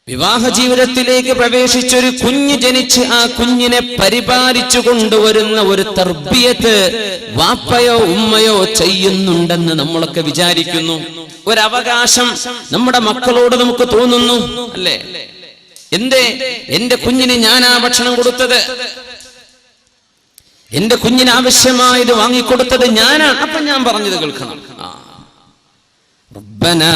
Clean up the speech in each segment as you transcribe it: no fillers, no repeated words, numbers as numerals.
വിവാഹ ജീവിതത്തിലേക്ക് പ്രവേശിച്ചൊരു കുഞ്ഞ് ജനിച്ച് ആ കുഞ്ഞിനെ പരിപാലിച്ചു കൊണ്ടുവരുന്ന ഒരു തർബിയത്ത് വാപ്പയോ ഉമ്മയോ ചെയ്യുന്നുണ്ടെന്ന് നമ്മളൊക്കെ വിചാരിക്കുന്നു. ഒരവകാശം നമ്മുടെ മക്കളോട് നമുക്ക് തോന്നുന്നു, അല്ലേ? എന്റെ കുഞ്ഞിന് ഞാനാ ഭക്ഷണം കൊടുത്തത്, എന്റെ കുഞ്ഞിന് ആവശ്യമായത് വാങ്ങിക്കൊടുത്തത് ഞാനാണ്, അപ്പൊ ഞാൻ പറഞ്ഞത് കേൾക്കണം. റബ്ബനാ,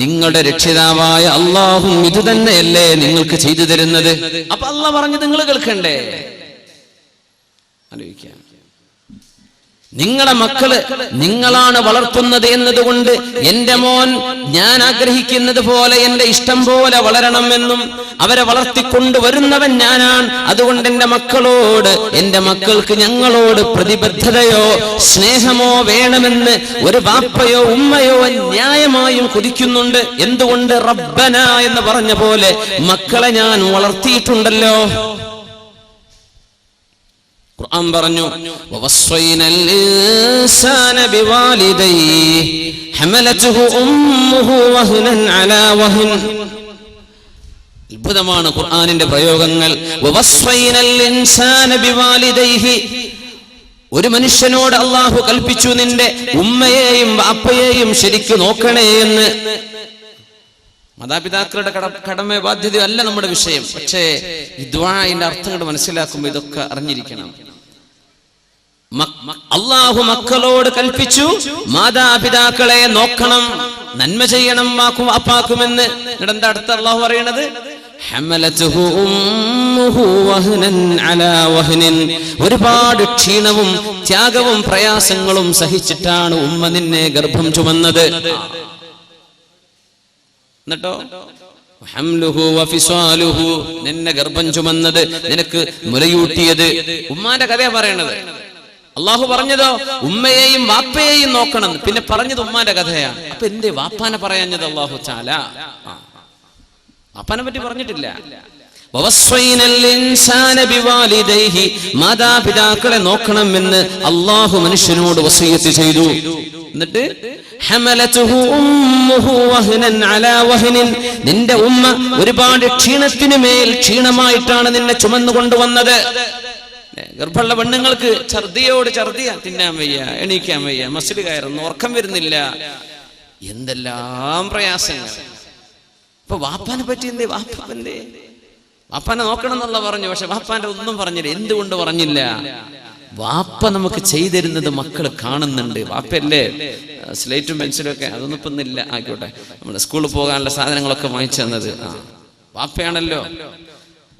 നിങ്ങളുടെ രക്ഷിതാവായ അല്ലാഹു ഇത് തന്നെയല്ലേ നിങ്ങൾക്ക് ചെയ്തു തരുന്നത്? അപ്പൊ അല്ലാഹ് പറഞ്ഞു നിങ്ങൾ കേൾക്കണ്ടേ? ആലോചിക്കാം. നിങ്ങളെ മക്കള് നിങ്ങളാണ് വളർത്തുന്നത് എന്നതുകൊണ്ട് എന്റെ മോൻ ഞാൻ ആഗ്രഹിക്കുന്നത് പോലെ എന്റെ ഇഷ്ടം പോലെ വളരണമെന്നും അവരെ വളർത്തിക്കൊണ്ടുവരുന്നവൻ ഞാനാണ്. അതുകൊണ്ട് എന്റെ മക്കൾക്ക് ഞങ്ങളോട് പ്രതിബദ്ധതയോ സ്നേഹമോ വേണമെന്ന് ഒരു ബാപ്പയോ ഉമ്മയോ ന്യായമായും കൊതിക്കുന്നുണ്ട്. എന്തുകൊണ്ട്? റബ്ബന എന്ന് പറഞ്ഞ പോലെ മക്കളെ ഞാൻ വളർത്തിയിട്ടുണ്ടല്ലോ. ഖുർആൻ പറഞ്ഞു, വവസ്വൈനൽ ഇൻസാന ബിവാലിദൈഹി ഹമലതുഹു ഉമ്മുഹു വഹ്നൻ അലാ വഹ്ൻ. അത്ഭുതമാണ് ഖുർആനിന്റെ പ്രയോഗങ്ങൾ. വവസ്വൈനൽ ഇൻസാന ബിവാലിദൈഹി, ഒരു മനുഷ്യനോട് അല്ലാഹു കൽപ്പിച്ചു നിന്റെ ഉമ്മയെയും ബാപ്പയെയും ശരിക്ക് നോക്കണേ എന്ന്. മാതാപിതാക്കളുടെ കടമ ബാധ്യത അല്ല നമ്മുടെ വിഷയം. പക്ഷേ ഈ ദുആഇന്റെ അർത്ഥങ്ങൾ മനസ്സിലാക്കുമ്പോൾ ഇതൊക്കെ അറിഞ്ഞിരിക്കണം. അല്ലാഹു മക്കളോട് കൽപ്പിച്ചു മാതാപിതാക്കളെ നോക്കണം, നന്മ ചെയ്യണം വാപ്പാക്കുമെന്ന്. എന്താ അടുത്ത അല്ലാഹു പറയണത്? ഹമലതുഹു ഉമ്മുഹു വഹ്നൻ അലാ വഹ്നിൻ. ഒരുപാട് ക്ഷീണവും ത്യാഗവും പ്രയാസങ്ങളും സഹിച്ചിട്ടാണ് ഉമ്മ നിന്നെ ഗർഭം ചുമന്നത്. എന്നിട്ടോ ഹംലുഹു വഫിസാലുഹു, നിന്നെ ഗർഭം ചുമന്നത്, നിനക്ക് മുലയൂട്ടിയത്. ഉമ്മാന്റെ കഥയാ പറയണത്. അള്ളാഹു പറഞ്ഞതോ ഉമ്മയെയും വാപ്പയെയും നോക്കണം, പിന്നെ പറഞ്ഞത് ഉമ്മാന്റെ കഥയാണ്. അപ്പൊ എന്തേ വാപ്പാനെ പറയാഞ്ഞത്? അള്ളാഹു ചാല വാപ്പാനെ പറ്റി പറഞ്ഞിട്ടില്ല. മാതാപിതാക്കളെ നോക്കണമെന്ന് അള്ളാഹു മനുഷ്യനോട് വസിയ്യത്ത് ചെയ്തു. എന്നിട്ട് നിന്റെ ഉമ്മ ഒരുപാട് ക്ഷീണത്തിനു മേൽ ക്ഷീണമായിട്ടാണ് നിന്നെ ചുമന്നുകൊണ്ടുവന്നത്. ഗർഭമുള്ള പെണ്ണുങ്ങൾക്ക് ഛർദിയാ, തിന്നാൻ വയ്യ, എണീക്കാൻ വയ്യ, മസ്ജിദ് കയറുന്നു, ഉറക്കം വരുന്നില്ല, എന്തെല്ലാം പ്രയാസങ്ങൾ. ഇപ്പൊ വാപ്പാനെ പറ്റി എന്തേ? വാപ്പാനെ നോക്കണം എന്നുള്ള പറഞ്ഞു, പക്ഷെ വാപ്പാന്റെ ഒന്നും പറഞ്ഞില്ല. എന്തുകൊണ്ട് പറഞ്ഞില്ല? വാപ്പ നമുക്ക് ചെയ്തിരുന്നത് മക്കൾ കാണുന്നുണ്ട്. വാപ്പയല്ലേ സ്ലേറ്റും പെൻസിലും ഒക്കെ, അതൊന്നും ഇപ്പൊ ഇല്ല, ആയിക്കോട്ടെ, നമ്മുടെ സ്കൂളിൽ പോകാനുള്ള സാധനങ്ങളൊക്കെ വാങ്ങിച്ചു തന്നത് വാപ്പയാണല്ലോ.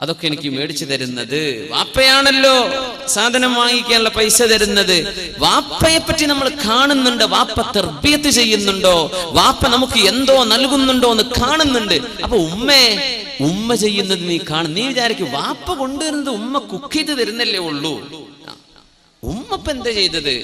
അതൊക്കെ എനിക്ക് മേടിച്ചു തരുന്നത് വാപ്പയാണല്ലോ. സാധനം വാങ്ങിക്കാനുള്ള പൈസ തരുന്നത് വാപ്പയെ പറ്റി നമ്മൾ കാണുന്നുണ്ട്. വാപ്പ തർബിയത്ത് ചെയ്യുന്നുണ്ടോ, വാപ്പ നമുക്ക് എന്തോ നൽകുന്നുണ്ടോ എന്ന് കാണുന്നുണ്ട്. അപ്പൊ ഉമ്മ ചെയ്യുന്നത് നീ കാണും. നീ വിചാരിക്കും വാപ്പ കൊണ്ടുവരുന്നത് ഉമ്മ കുക്ക് ചെയ്ത് തരുന്നല്ലേ ഉള്ളൂ. ഉമ്മ എന്താ ചെയ്തത്?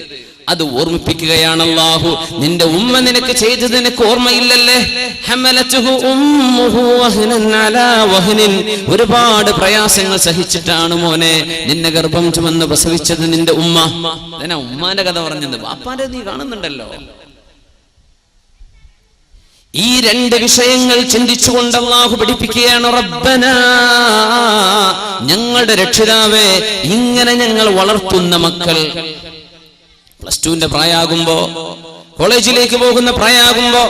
അത് ഓർമ്മിപ്പിക്കുകയാണ് അല്ലാഹു. നിന്റെ ഉമ്മ നിനക്ക് ചെയ്തത് നിനക്ക് ഓർമ്മയില്ലല്ലേ? ഹമലതുഹു ഉമ്മുഹു വഹ്നൻ അലാ വഹ്നിൻ, ഒരുപാട് പ്രയാസങ്ങൾ സഹിച്ചിട്ടാണ് മോനെ നിന്നെ ഗർഭം ചുമന്ന് പ്രസവിച്ചത് നിന്റെ ഉമ്മ. അതിനാ ഉമ്മാന്റെ കഥ പറഞ്ഞത്. വാപ്പാന്റെ നീ കാണുന്നുണ്ടല്ലോ. ഈ രണ്ട് വിഷയങ്ങൾ ചിന്തിച്ചുകൊണ്ട് അല്ലാഹു പഠിപ്പിക്കുകയാണ്, റബ്ബനാ, ഞങ്ങളുടെ രക്ഷിതാവേ, ഇങ്ങനെ ഞങ്ങൾ വളർത്തുന്ന മക്കൾ +2ന്റെ പ്രായമാകുമ്പോ, കോളേജിലേക്ക് പോകുന്ന പ്രായമാകുമ്പോ,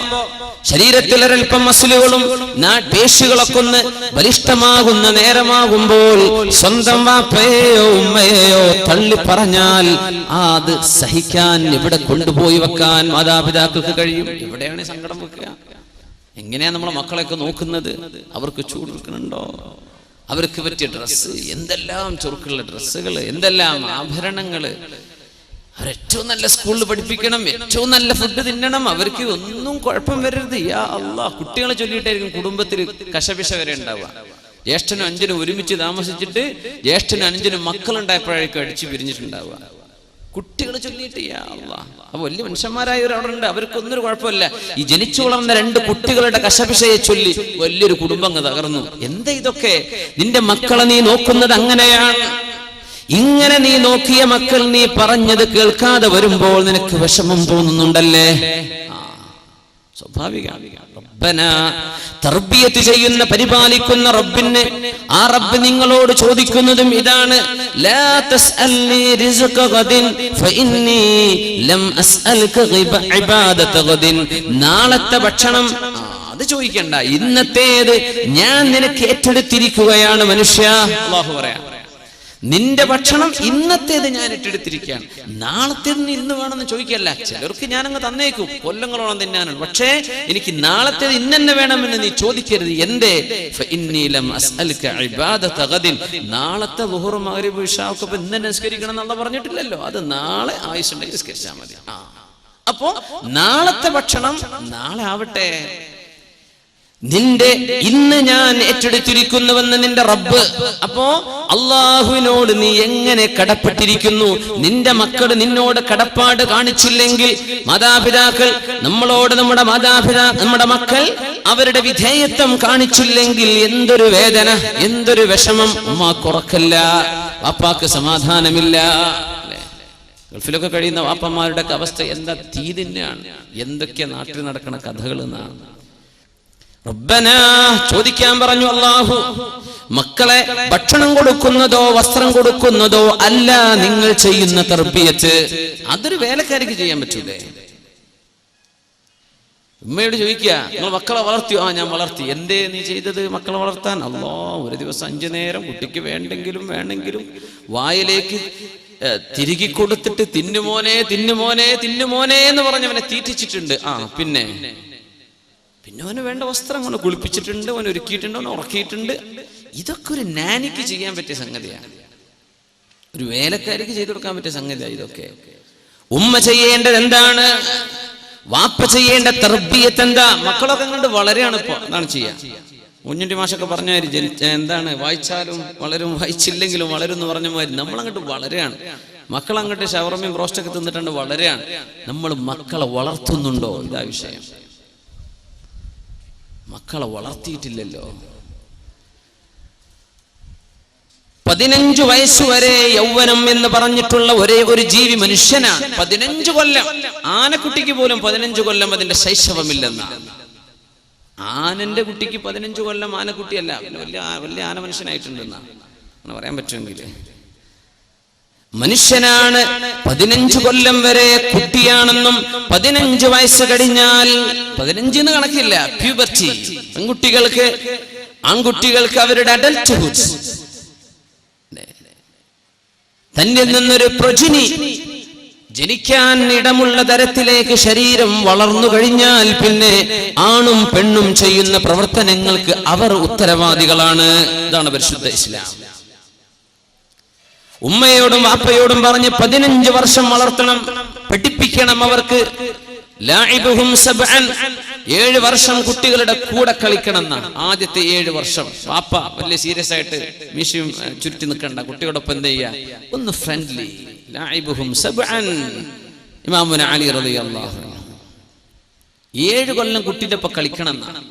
ശരീരത്തിൽ ഒരൽപ്പം മസിലുകളും പേശികളൊക്കെ ഒന്ന് ബലിഷ്ഠമാകുന്ന നേരമാകുമ്പോൾ സ്വന്തം വാപ്പയെയോ ഉമ്മയെയോ തള്ളി പറഞ്ഞാൽ അത് സഹിക്കാൻ എവിടെ കൊണ്ടുപോയി വെക്കാൻ മാതാപിതാക്കൾക്ക് കഴിയും? എവിടെയാണ് സങ്കടം വെക്കുക? എങ്ങനെയാ നമ്മളെ മക്കളെയൊക്കെ നോക്കുന്നത്? അവർക്ക് ചൂട് വെക്കുന്നുണ്ടോ? അവർക്ക് പറ്റിയ ഡ്രസ്സ്, എന്തെല്ലാം ചുരുക്കുള്ള ഡ്രസ്സുകൾ, എന്തെല്ലാം ആഭരണങ്ങള്. അവരേറ്റവും നല്ല സ്കൂളിൽ പഠിപ്പിക്കണം, ഏറ്റവും നല്ല ഫുഡ് തിന്നണം, അവർക്ക് ഒന്നും കുഴപ്പം വരരുത്. യാ അല്ലാഹ്, കുട്ടികളെ ചൊല്ലിയിട്ടായിരിക്കും കുടുംബത്തിൽ കശപിശ വരെ ഉണ്ടാവുക. ജ്യേഷ്ഠനും അഞ്ചനും ഒരുമിച്ച് താമസിച്ചിട്ട് ജ്യേഷ്ഠനും അഞ്ചനും മക്കളുണ്ടായപ്പോഴേക്കും അടിച്ചു പിരിഞ്ഞിട്ടുണ്ടാവുക. കുട്ടികൾ ചൊല്ലിയിട്ട് യാ അല്ലാഹ്. അപ്പൊ വലിയ മനുഷ്യന്മാരായവരവിടെ, അവർക്കൊന്നൊരു കുഴപ്പമില്ല. ഈ ജനിച്ചു വളർന്ന 2 കുട്ടികളുടെ കശപിശയെ ചൊല്ലി വലിയൊരു കുടുംബം തകർന്നു. എന്താ ഇതൊക്കെ? നിന്റെ മക്കളെ നീ നോക്കുന്നത് അങ്ങനെയാണ്. ഇങ്ങനെ നീ നോക്കിയ മക്കൾ നീ പറഞ്ഞത് കേൾക്കാതെ വരുമ്പോൾ നിനക്ക് വിഷമം തോന്നുന്നുണ്ടല്ലേ? സ്വാഭാവിക. റബ്ബനാ, തർബിയത്ത് ചെയ്യുന്ന പരിപാലിക്കുന്ന റബ്ബിനെ, ആ റബ്ബ് നിങ്ങളോട് ചോദിക്കുന്നതും ഇതാണ്, ലാ തസ്അൽനി റിസ്ഖ ഗദിൻ ഫഇന്നി ലം അസ്അൽക ഇബാദത ഗദിൻ. നാളത്തെ ഭക്ഷണം അത് ചോദിക്കണ്ട, ഇന്നത്തേത് ഞാൻ നിനക്ക് ഏറ്റെടുത്തിരിക്കുകയാണ് മനുഷ്യ. അല്ലാഹു പറയാം, നിന്റെ ഭക്ഷണം ഇന്നത്തേത് ഞാൻ ഏറ്റെടുത്തിരിക്കുകയാണ്, നാളത്തേത് നീ ഇന്ന് വേണമെന്ന് ചോദിക്കല്ല. ചിലർക്ക് ഞാനങ്ങ് തന്നേക്കും, കൊല്ലങ്ങളോളം തിന്നാനാണ്, പക്ഷേ എനിക്ക് നാളത്തേത് ഇന്നെ വേണമെന്ന് നീ ചോദിക്കരുത്. എന്തേ? നാളത്തെ ളുഹ്ർ മഗ്രിബ് ഇശാ ഒക്കെ ഇന്ന് നിസ്കരിക്കണം എന്നുള്ള പറഞ്ഞിട്ടില്ലല്ലോ, അത് നാളെ ആയുസ്സുണ്ടെങ്കിൽ നിസ്കരിച്ചാൽ മതി. അപ്പോ നാളത്തെ ഭക്ഷണം നാളെ ആവട്ടെ. നിന്റെ ഇന്ന് ഞാൻ ഏറ്റെടുത്തിരിക്കുന്നുവെന്ന് നിന്റെ റബ്ബ്. അപ്പോ അള്ളാഹുവിനോട് നീ എങ്ങനെ കടപ്പെട്ടിരിക്കുന്നു? നിന്റെ മക്കൾ നിന്നോട് കടപ്പാട് കാണിച്ചില്ലെങ്കിൽ, മാതാപിതാക്കൾ നമ്മളോട്, നമ്മുടെ മക്കൾ അവരുടെ വിധേയത്വം കാണിച്ചില്ലെങ്കിൽ എന്തൊരു വേദന, എന്തൊരു വിഷമം. ഉമ്മാക്ക് ഉറക്കല്ല, വാപ്പാക്ക് സമാധാനമില്ല. ഗൾഫിലൊക്കെ കഴിയുന്ന വാപ്പന്മാരുടെ അവസ്ഥ എന്താ? തീ തന്നെയാണ്. എന്തൊക്കെ നാട്ടിൽ നടക്കുന്ന കഥകൾ എന്നാണ്. റബ്ബനാ, ചോദിക്കാൻ പറഞ്ഞു അല്ലാഹു, മക്കളെ ഭക്ഷണം കൊടുക്കുന്നതോ വസ്ത്രം കൊടുക്കുന്നതോ അല്ല നിങ്ങൾ ചെയ്യുന്ന തർബിയത്ത്. അതൊരു വേലക്കാരിക്ക് ചെയ്യാൻ പറ്റൂലേ? ഉമ്മയോട് ചോദിക്കുക, നിങ്ങൾ മക്കളെ വളർത്തിയോ? ആ, ഞാൻ വളർത്തി. എന്തേ നീ ചെയ്തത് മക്കളെ വളർത്താൻ? അല്ലാ, ഒരു ദിവസം 5 നേരം കുട്ടിക്ക് വേണമെങ്കിലും വായിലേക്ക് തിരികെ കൊടുത്തിട്ട് തിന്നുമോനെ തിന്നുമോനെ തിന്നുമോനെ എന്ന് പറഞ്ഞവനെ തീറ്റിച്ചിട്ടുണ്ട്. ആ, പിന്നെ അവന് വേണ്ട വസ്ത്രം കൊണ്ട് കുളിപ്പിച്ചിട്ടുണ്ട്, അവൻ ഒരുക്കിയിട്ടുണ്ട്, അവൻ ഉറക്കിയിട്ടുണ്ട്. ഇതൊക്കെ ഒരു നാനിക്ക് ചെയ്യാൻ പറ്റിയ സംഗതിയാണ്, ഒരു വേലക്കാരിക്ക് ചെയ്തു കൊടുക്കാൻ പറ്റിയ സംഗതിയാണ് ഇതൊക്കെ. ഉമ്മ ചെയ്യേണ്ടത് എന്താണ്? വാപ്പ ചെയ്യേണ്ട തർബിയത്ത് എന്താ? മക്കളൊക്കെ കണ്ട് വളരെയാണ് ഇപ്പൊ. അതാണ് ചെയ്യാ. കുഞ്ഞുണ്ടി മാഷൊക്കെ പറഞ്ഞ എന്താണ്, വായിച്ചാലും വളരും, വായിച്ചില്ലെങ്കിലും വളരും എന്ന് പറഞ്ഞ മാതിരി നമ്മളങ്ങോട്ട് വളരെയാണ്. മക്കളങ്ങോട്ട് ഷവർമയും ബ്രോസ്റ്റൊക്കെ തിന്നിട്ടുണ്ട് വളരെയാണ്. നമ്മൾ മക്കളെ വളർത്തുന്നുണ്ടോ? ഇതാ വിഷയം. മക്കളെ വളർത്തിയിട്ടില്ലല്ലോ. 15 വയസ്സുവരെ യൗവനം എന്ന് പറഞ്ഞിട്ടുള്ള ഒരേ ഒരു ജീവി മനുഷ്യനാണ്. 15 കൊല്ലം. ആനക്കുട്ടിക്ക് പോലും 15 കൊല്ലം അതിന്റെ ശൈശവമില്ലെന്നാണ്. ആനന്റെ കുട്ടിക്ക് 15 കൊല്ലം ആനക്കുട്ടിയല്ല, വലിയ ആന മനുഷ്യനായിട്ടുണ്ടെന്നാണ് അങ്ങനെ പറയാൻ പറ്റുമെങ്കിൽ. മനുഷ്യനാണ് 15 കൊല്ലം വരെ കുട്ടിയാണെന്നും 15 വയസ്സ് കഴിഞ്ഞാൽ 15 കണക്കില്ല, പ്യൂബർട്ടി. പെൺകുട്ടികൾക്ക്, ആൺകുട്ടികൾക്ക് അവരുടെ അഡൽട്ട്ഹുഡ്, തന്നിൽ നിന്നൊരു പ്രൊജിനി ജനിക്കാൻ ഇടമുള്ള തരത്തിലേക്ക് ശരീരം വളർന്നു കഴിഞ്ഞാൽ പിന്നെ ആണും പെണ്ണും ചെയ്യുന്ന പ്രവർത്തനങ്ങൾക്ക് അവർ ഉത്തരവാദികളാണ്. ഇതാണ് പരിശുദ്ധ ഇസ്ലാം. ഉമ്മയോടും വാപ്പയോടും പറഞ്ഞ് 15 വർഷം വളർത്തണം, പഠിപ്പിക്കണം അവർക്ക്. ലാഇബുഹും സബ്അൻ, 7 വർഷം കുട്ടികളുടെ കൂടെ കളിക്കണം എന്നാണ്. ആദ്യത്തെ 7 വർഷം വാപ്പ വലിയ സീരിയസ് ആയിട്ട് മീശയും ചുരുട്ടി നിൽക്കണ്ട, കുട്ടിയോടൊപ്പം എന്ത് ചെയ്യാ, ഒന്ന് ഫ്രണ്ട്ലി. ലാഇബുഹും സബ്അൻ, ഇമാമുന അലി റളിയല്ലാഹു അൻഹു 7 കൊല്ലം കുട്ടിയുടെ ഒപ്പം കളിക്കണം എന്നാണ്.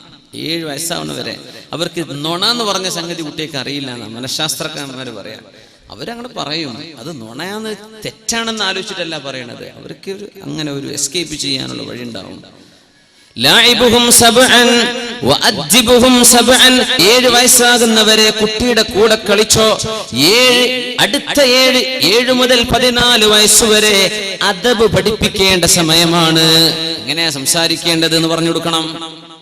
7 വയസ്സാവുന്ന വരെ അവർക്ക് നുണ എന്ന് പറഞ്ഞ സംഗതി കുട്ടിയൊക്കെ അറിയില്ല എന്നാണ് മനഃശാസ്ത്രജ്ഞന്മാർ പറയാം. അവരങ്ങനെ പറയും, അത് നുണയാന്ന് തെറ്റാണെന്ന് ആലോചിച്ചിട്ടല്ല പറയണത്. അവർക്ക് അങ്ങനെ ഒരു എസ്കേപ്പ് ചെയ്യാനുള്ള വഴി ഉണ്ടാവും. ലാഇബുഹും സബ്അൻ വഅദ്ദിബുഹും സബ്അൻ, 7 വയസ്സാകുന്നവരെ കുട്ടിയുടെ കൂടെ കളിച്ചോ. അടുത്ത 7 മുതൽ 14 വയസ്സുവരെ അദബ് പഠിപ്പിക്കേണ്ട സമയമാണ്. എങ്ങനെയാ സംസാരിക്കേണ്ടത് എന്ന് പറഞ്ഞു കൊടുക്കണം.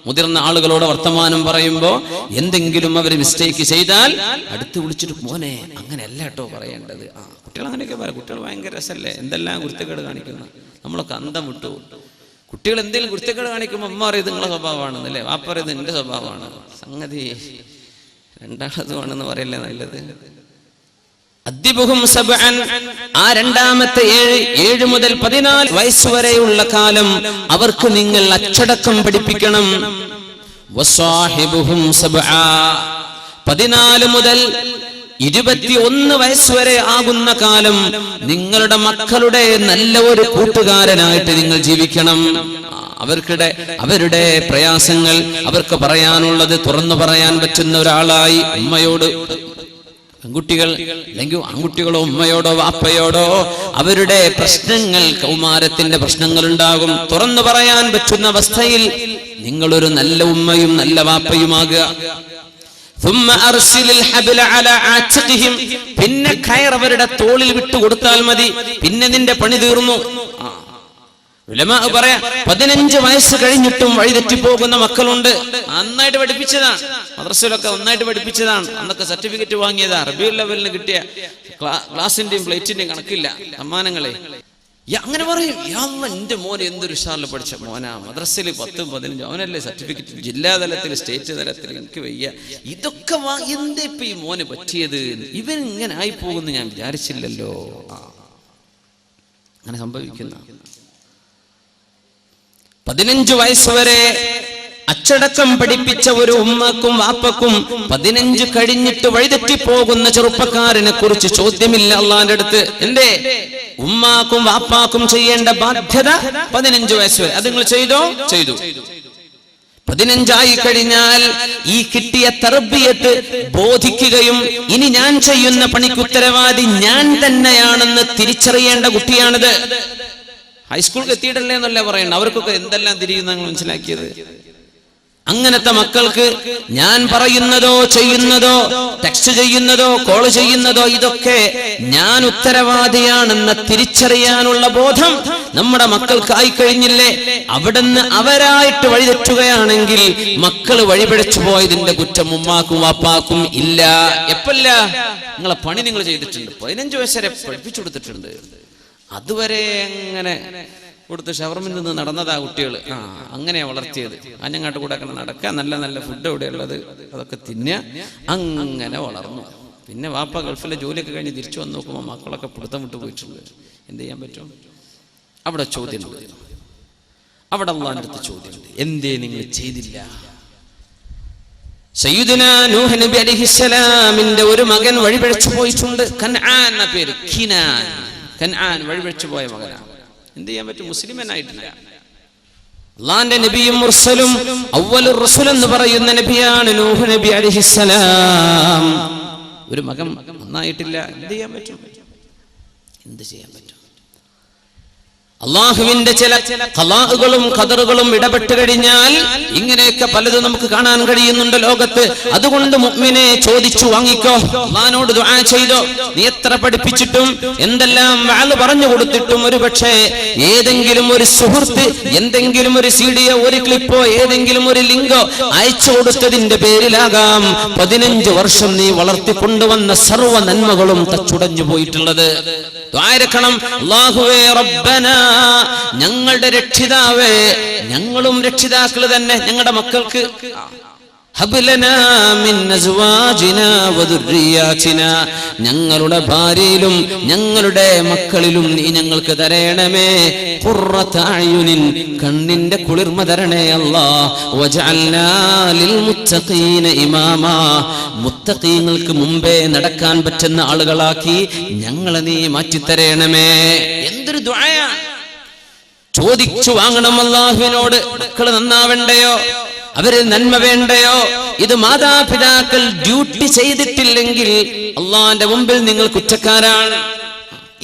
മുതിർന്ന ആളുകളോട് വർത്തമാനം പറയുമ്പോ എന്തെങ്കിലും അവർ മിസ്റ്റേക്ക് ചെയ്താൽ അടുത്ത് വിളിച്ചിട്ട് മോനെ അങ്ങനെയല്ല കേട്ടോ പറയേണ്ടത്. കുട്ടികൾ അങ്ങനെയൊക്കെ പറയാം. കുട്ടികൾ ഭയങ്കര രസമല്ലേ, എന്തെല്ലാം കുരുത്തക്കേട് കാണിക്കുന്നു. നമ്മളൊക്കെ അന്തം വിട്ടു. കുട്ടികൾ എന്തെങ്കിലും കുരുത്തക്കേട് കാണിക്കുമ്പോൾ അമ്മ അറിയത് നിങ്ങളെ സ്വഭാവമാണെന്നല്ലേ, വാപ്പ അറിയത് എന്റെ സ്വഭാവമാണ്. സംഗതി രണ്ടാമതുമാണെന്ന് പറയല്ലേ നല്ലത്. അദ്ദിബുഹും സബ്അൻ, ആ രണ്ടാമത്തെ 7 മുതൽ 14 വയസ്സുവരെയുള്ള കാലം അവർക്ക് നിങ്ങൾ അച്ചടക്കം പഠിപ്പിക്കണം. വസ്വാഹിബുഹും സബ്ആ, 14 മുതൽ 21 വയസ്സുവരെ ആകുന്ന കാലം നിങ്ങളുടെ മക്കളുടെ നല്ല ഒരു കൂട്ടുകാരനായിട്ട് നിങ്ങൾ ജീവിക്കണം. അവരുടെ പ്രയാസങ്ങൾ അവർക്ക് പറയാനുള്ളത് തുറന്നു പറയാൻ പറ്റുന്ന ഒരാളായി, ഉമ്മയോട് പെൺകുട്ടികൾ അല്ലെങ്കിൽ ആൺകുട്ടികളോ ഉമ്മയോടോ വാപ്പയോടോ അവരുടെ പ്രശ്നങ്ങൾ, കൗമാരത്തിന്റെ പ്രശ്നങ്ങൾ ഉണ്ടാകും. തുറന്നു പറയാൻ പറ്റുന്ന അവസ്ഥയിൽ നിങ്ങളൊരു നല്ല ഉമ്മയും നല്ല വാപ്പയുമാകുക. പിന്നെ കയർ അവരുടെ തോളിൽ വിട്ടുകൊടുത്താൽ മതി, പിന്നെ നിന്റെ പണി തീർന്നു. ഉലമാ പറയാ 15 വയസ്സ് കഴിഞ്ഞിട്ടും വഴിതെറ്റി പോകുന്ന മക്കളുണ്ട്. നന്നായിട്ട് പഠിപ്പിച്ചതാണ്, മദ്രസയിലൊക്കെ നന്നായിട്ട് പഠിപ്പിച്ചതാണ്, അന്നൊക്കെ സർട്ടിഫിക്കറ്റ് വാങ്ങിയതാ, റബീഉൽ ലെവലിന് കിട്ടിയ ക്ലാസിന്റെയും പ്ലേറ്റിന്റെയും കണക്കില്ല സമ്മാനങ്ങളെ. അങ്ങനെ പറയും, എന്റെ മോൻ എന്തൊരു ഉഷാറിൽ പഠിച്ച മോനാ, മദ്രസയിൽ 10, 15 അവനല്ലേ സർട്ടിഫിക്കറ്റ്, ജില്ലാതലത്തിൽ സ്റ്റേറ്റ് തലത്തിൽ, എനിക്ക് വയ്യ, ഇതൊക്കെ എന്താ ഇപ്പൊ ഈ മോന് പറ്റിയത്, ഇവൻ ഇങ്ങനെ ആയി പോകുന്നു ഞാൻ വിചാരിച്ചില്ലല്ലോ. അങ്ങനെ സംഭവിക്കുന്ന 15 വയസ്സ് വരെ അച്ചടക്കം പഠിപ്പിച്ച ഒരു ഉമ്മക്കും വാപ്പക്കും 15 കഴിഞ്ഞിട്ട് വഴിതെറ്റിപ്പോകുന്ന ചെറുപ്പക്കാരനെ കുറിച്ച് ചോദ്യമില്ല അള്ളാന്റെ അടുത്ത്. എന്തേ? ഉമ്മാക്കും വാപ്പാക്കും ചെയ്യേണ്ട ബാധ്യത 15 വയസ്സ് വരെ. അത് നിങ്ങൾ ചെയ്തോ? ചെയ്തു. 15 കഴിഞ്ഞാൽ ഈ കിട്ടിയ തർബിയത്ത് ബോധിക്കുകയും ഇനി ഞാൻ ചെയ്യുന്ന പണിക്ക് ഉത്തരവാദി ഞാൻ തന്നെയാണെന്ന് തിരിച്ചറിയേണ്ട കുട്ടിയാണിത്. ഹൈസ്കൂളിൽ എത്തിയിട്ടല്ലേ എന്നല്ല പറയണ്ട, അവർക്കൊക്കെ എന്തെല്ലാം തിരിയുന്ന മനസ്സിലാക്കിയത്. അങ്ങനത്തെ മക്കൾക്ക് ഞാൻ പറയുന്നതോ ചെയ്യുന്നതോ ടെക്സ്റ്റ് ചെയ്യുന്നതോ കോൾ ചെയ്യുന്നതോ ഇതൊക്കെ ഞാൻ ഉത്തരവാദിയാണെന്ന് തിരിച്ചറിയാനുള്ള ബോധം നമ്മുടെ മക്കൾക്കായി കഴിഞ്ഞില്ലേ? അവിടുന്ന് അവരായിട്ട് വഴിതെറ്റുകയാണെങ്കിൽ മക്കൾ വഴിപിഴച്ചു പോയതിന്റെ കുറ്റം ഉമ്മാക്കും വാപ്പാക്കും ഇല്ല. എപ്പല്ല? നിങ്ങളെ പണി നിങ്ങൾ ചെയ്തിട്ടുണ്ട്, 15 വയസ്സ് വരെ പഠിപ്പിച്ചു കൊടുത്തിട്ടുണ്ട്, അതുവരെ അങ്ങനെ കൊടുത്ത് ഷവർമിൽ നിന്ന് നടന്നതാ കുട്ടികൾ. അങ്ങനെയാ വളർത്തിയത്. അഞ്ഞങ്ങാട്ട് കൂടെ നടക്കുക, നല്ല നല്ല ഫുഡ് എവിടെയുള്ളത് അതൊക്കെ തിന്നുക, അങ്ങനെ വളർന്നു. പിന്നെ വാപ്പ ഗൾഫിലെ ജോലിയൊക്കെ കഴിഞ്ഞ് തിരിച്ചു വന്ന് നോക്കുമ്പോൾ മക്കളൊക്കെ പിടുത്തം വിട്ടു പോയിട്ടുണ്ട്. എന്ത് ചെയ്യാൻ പറ്റും? അവിടെ ചോദ്യമുണ്ട്, അവിടെ അള്ളാന്റെ അടുത്ത് ചോദ്യമുണ്ട്, എന്തേ നിങ്ങൾ ചെയ്തില്ല? സയ്യിദുനാ നൂഹ് നബി അലൈഹിസ്സലാമിന്റെ ഒരു മകൻ വഴിപിഴച്ചു പോയിട്ടുണ്ട്. കൻആൻ എന്ന പേര്, കൻആൻ വഴിപിഴച്ചു പോയ മകനാണ്. എന്ത് ചെയ്യാൻ പറ്റും? മുസ്ലിമനായിട്ടില്ല. അള്ളാന്റെ നബിയും മുർസലും അവ്വലുർ റസൂൽ എന്ന് പറയുന്ന നബിയാണ് നൂഹ് നബി അലൈഹിസ്സലാം. ഒരു മകൻ നന്നായിട്ടില്ല. എന്ത് ചെയ്യാൻ പറ്റും? എന്ത് ചെയ്യാൻ പറ്റും? അള്ളാഹുവിന്റെ ചില ഖലാഉകളും ഖദറുകളും ഇടപെട്ട് കഴിഞ്ഞാൽ ഇങ്ങനെയൊക്കെ പലതും നമുക്ക് കാണാൻ കഴിയുന്നുണ്ട് ലോകത്ത്. അതുകൊണ്ട് മുഅ്മിനെ ചോദിച്ചു വാങ്ങിക്കോ, അള്ളാഹുവിനോട് ദുആ ചെയ്തോ. നീ എത്ര പഠിപ്പിച്ചിട്ടും എന്തെല്ലാം വഅൽ പറഞ്ഞു കൊടുത്തിട്ടും ഒരുപക്ഷേ ഏതെങ്കിലും ഒരു സുഹൃത്ത് എന്തെങ്കിലും ഒരു സീഡിയോ ഒരു ക്ലിപ്പോ ഏതെങ്കിലും ഒരു ലിങ്കോ അയച്ചു കൊടുത്തതിന്റെ പേരിലാകാം 15 വർഷം നീ വളർത്തിക്കൊണ്ടുവന്ന സർവ്വ നന്മകളും തച്ചുടഞ്ഞു പോയിട്ടുള്ളത്. ദ്വാരക്കണം, അല്ലാഹുവേ റബ്ബനാ, ഞങ്ങളുടെ രക്ഷിതാവേ, ഞങ്ങളും രക്ഷിതാക്കൾ തന്നെ ഞങ്ങളുടെ മക്കൾക്ക് ഹബ്ലനാ മിൻ അസ്വാജിനാ വദുർരിയാതിനാ, ഞങ്ങളുടെ ഭാര്യയിലും ഞങ്ങളുടെ മക്കളിലും നീ ഞങ്ങൾക്ക് തരണമേ ഖുർറത അയുനിൻ, കണ്ണിന്റെ കുളിർമ തരണേ അല്ലാഹ്. വജഅൽനാ ലിൽ മുത്തഖീന ഇമാമാ, മുത്തഖീങ്ങൾക്ക് മുമ്പേ നടക്കാൻ പറ്റുന്ന ആളുകളാക്കി ഞങ്ങളെ നീ മാറ്റിത്തരണമേ. എന്തൊരു ദുആയാണ്! ചോദിച്ചു വാങ്ങണം അല്ലാഹുവിനോട്. മക്കള് നന്നാവണ്ടയോ? അവര് നന്മ വേണ്ടയോ? ഇത് മാതാപിതാക്കൾ ഡ്യൂട്ടി ചെയ്തിട്ടില്ലെങ്കിൽ അള്ളാന്റെ മുമ്പിൽ നിങ്ങൾ കുറ്റക്കാരാണ്.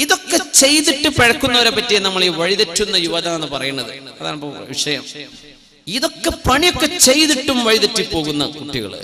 ഇതൊക്കെ ചെയ്തിട്ട് പഴക്കുന്നവരെ പറ്റി നമ്മൾ ഈ വഴിതെറ്റുന്ന യുവത എന്ന് പറയുന്നത്. അതാണ് വിഷയം. ഇതൊക്കെ പണിയൊക്കെ ചെയ്തിട്ടും വഴിതെറ്റി പോകുന്ന കുട്ടികള്.